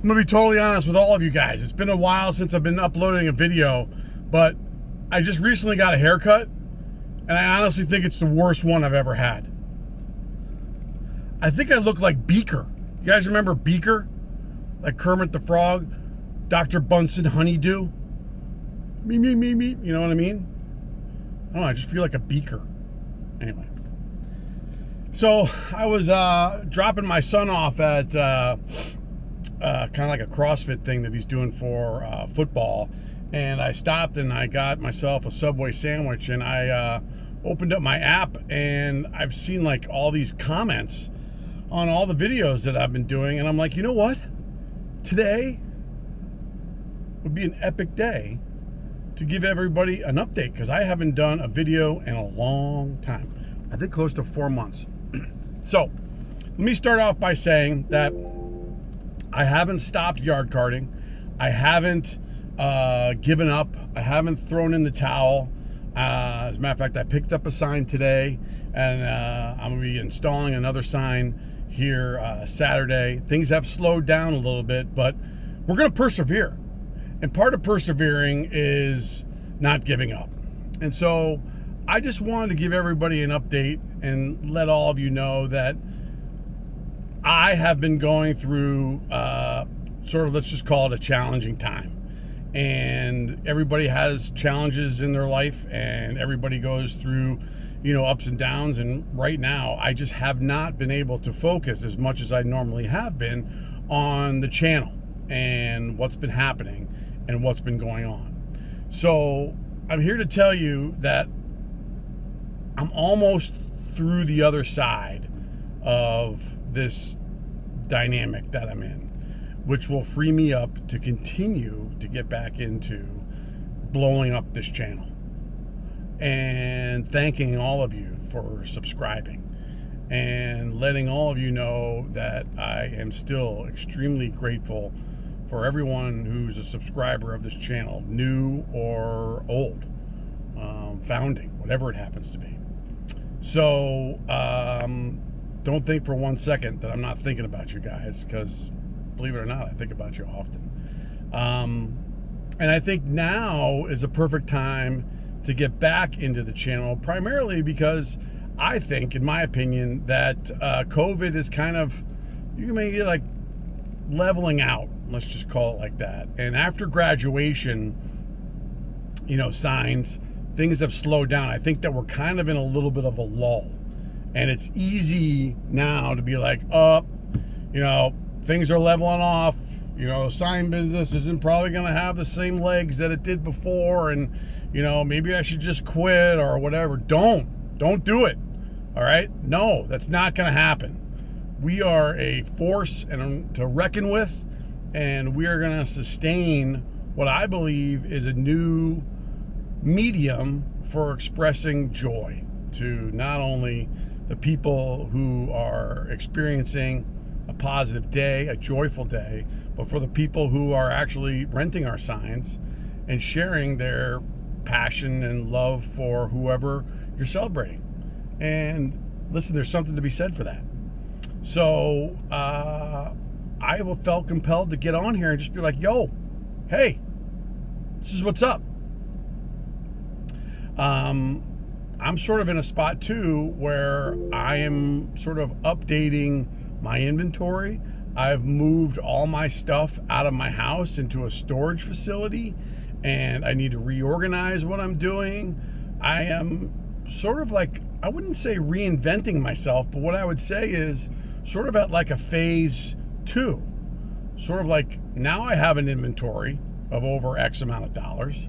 I'm gonna be totally honest with all of you guys. It's been a while since I've been uploading a video, but I just recently got a haircut, and I honestly think it's the worst one I've ever had. I think I look like Beaker. You guys remember Beaker? Like Kermit the Frog, Dr. Bunsen Honeydew? Me. You know what I mean? I don't know, I just feel like a Beaker. Anyway. So I was dropping my son off at kind of like a CrossFit thing that he's doing for football, and I stopped and I got myself a Subway sandwich, and I opened up my app, and I've seen like all these comments on all the videos that I've been doing, and I'm like, you know what? Today would be an epic day to give everybody an update, because I haven't done a video in a long time. I think close to 4 months. So let me start off by saying that I haven't stopped yard carting. I haven't given up. I haven't thrown in the towel. As a matter of fact, I picked up a sign today, and I'm going to be installing another sign here Saturday. Things have slowed down a little bit, but we're going to persevere. And part of persevering is not giving up. And so I just wanted to give everybody an update and let all of you know that I have been going through sort of, let's just call it a challenging time. And everybody has challenges in their life, and everybody goes through, you know, ups and downs. And right now, I just have not been able to focus as much as I normally have been on the channel and what's been happening and what's been going on. So I'm here to tell you that I'm almost through the other side of this dynamic that I'm in, which will free me up to continue to get back into blowing up this channel. And thanking all of you for subscribing and letting all of you know that I am still extremely grateful for everyone who's a subscriber of this channel, new or old, founding, whatever it happens to be. So don't think for 1 second that I'm not thinking about you guys, because believe it or not, I think about you often. And I think now is a perfect time to get back into the channel, primarily because I think, in my opinion, that COVID is kind of, you can make it like leveling out, let's just call it like that. And after graduation, you know, signs, things have slowed down. I think that we're kind of in a little bit of a lull. And it's easy now to be like, you know, things are leveling off. You know, sign business isn't probably going to have the same legs that it did before. And, you know, maybe I should just quit or whatever. Don't do it. All right? No, that's not going to happen. We are a force to reckon with, and we are going to sustain what I believe is a new medium for expressing joy to not only the people who are experiencing a positive day, a joyful day, but for the people who are actually renting our signs and sharing their passion and love for whoever you're celebrating. And listen, there's something to be said for that. So I felt compelled to get on here and just be like, yo, hey, this is what's up. I'm sort of in a spot too where I am sort of updating my inventory. I've moved all my stuff out of my house into a storage facility, and I need to reorganize what I'm doing. I am sort of like, I wouldn't say reinventing myself, but what I would say is sort of at like a phase 2. Sort of like, now I have an inventory of over X amount of dollars.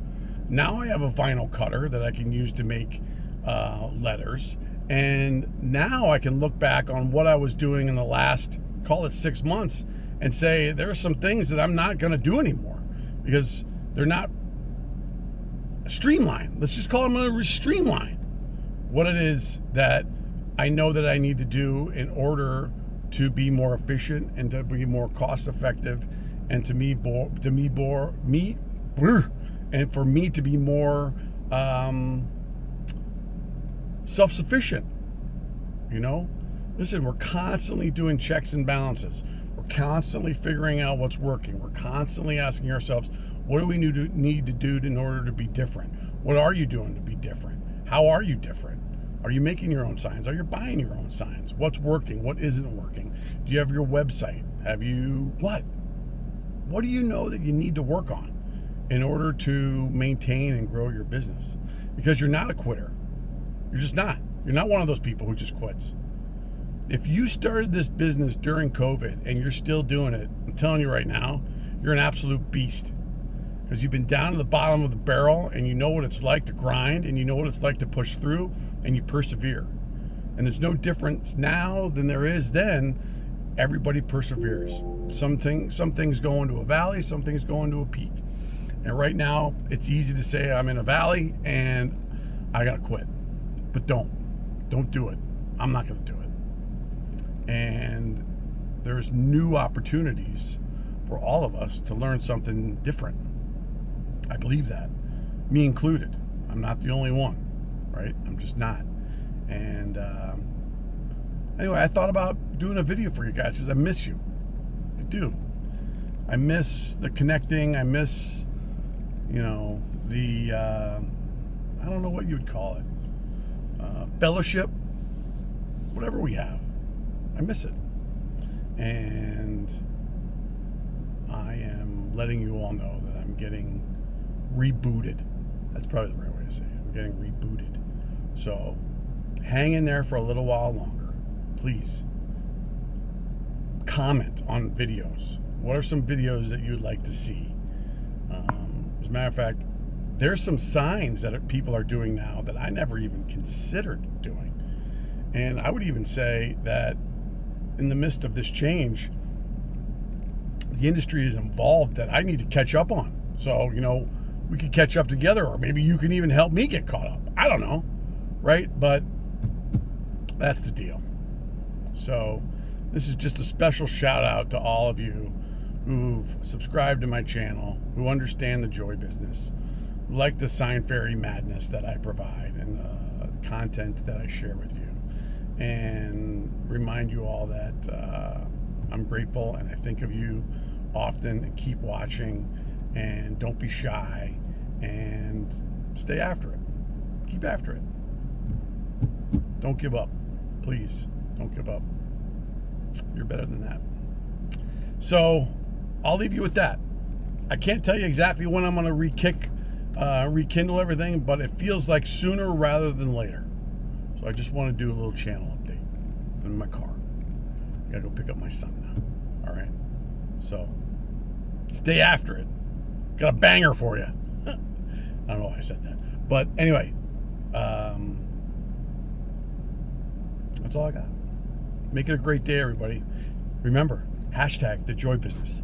Now I have a vinyl cutter that I can use to make letters. And now I can look back on what I was doing in the last, call it 6 months, and say there are some things that I'm not going to do anymore because they're not streamlined. Let's just call them streamlined. What it is that I know that I need to do in order to be more efficient and to be more cost effective, and and for me to be more self-sufficient. You know, listen, we're constantly doing checks and balances. We're We're constantly figuring out what's working. We're constantly asking ourselves, what do we need to do in order to be different? What are you doing to be different? How are you different? Are you making your own signs? Are you buying your own signs? What's working? What isn't working? Do you have your website? Have you what? What do you know that you need to work on in order to maintain and grow your business? Because you're not a quitter. You're just not. You're not one of those people who just quits. If you started this business during COVID and you're still doing it, I'm telling you right now, you're an absolute beast. Because you've been down to the bottom of the barrel and you know what it's like to grind and you know what it's like to push through and you persevere. And there's no difference now than there is then. Everybody perseveres. Some things go into a valley, some things go into a peak. And right now, it's easy to say I'm in a valley and I gotta quit. But don't do it. I'm not gonna do it. And there's new opportunities for all of us to learn something different. I believe that, me included. I'm not the only one, right? I'm just not. And anyway, I thought about doing a video for you guys because I miss you. I do. I miss the connecting. I miss, the I don't know what you would call it, fellowship, whatever we have. I miss it. And I am letting you all know that I'm getting rebooted. That's probably the right way to say it. I'm getting rebooted. So hang in there for a little while longer. Please comment on videos. What are some videos that you'd like to see? As a matter of fact, there's some signs that people are doing now that I never even considered doing. And I would even say that in the midst of this change, the industry is involved that I need to catch up on. So, we could catch up together, or maybe you can even help me get caught up. I don't know, right? But that's the deal. So this is just a special shout out to all of you who've subscribed to my channel, who understand the joy business, who like the sign fairy madness that I provide and the content that I share with you, and remind you all that I'm grateful and I think of you often, and keep watching and don't be shy and stay after it. Keep after it. Don't give up. Please, don't give up. You're better than that. So I'll leave you with that. I can't tell you exactly when I'm going to rekindle everything, but it feels like sooner rather than later. So I just want to do a little channel update. I'm in my car. I got to go pick up my son now. All right. So stay after it. Got a banger for you. I don't know why I said that. But anyway, that's all I got. Make it a great day, everybody. Remember, #TheJoyBusiness.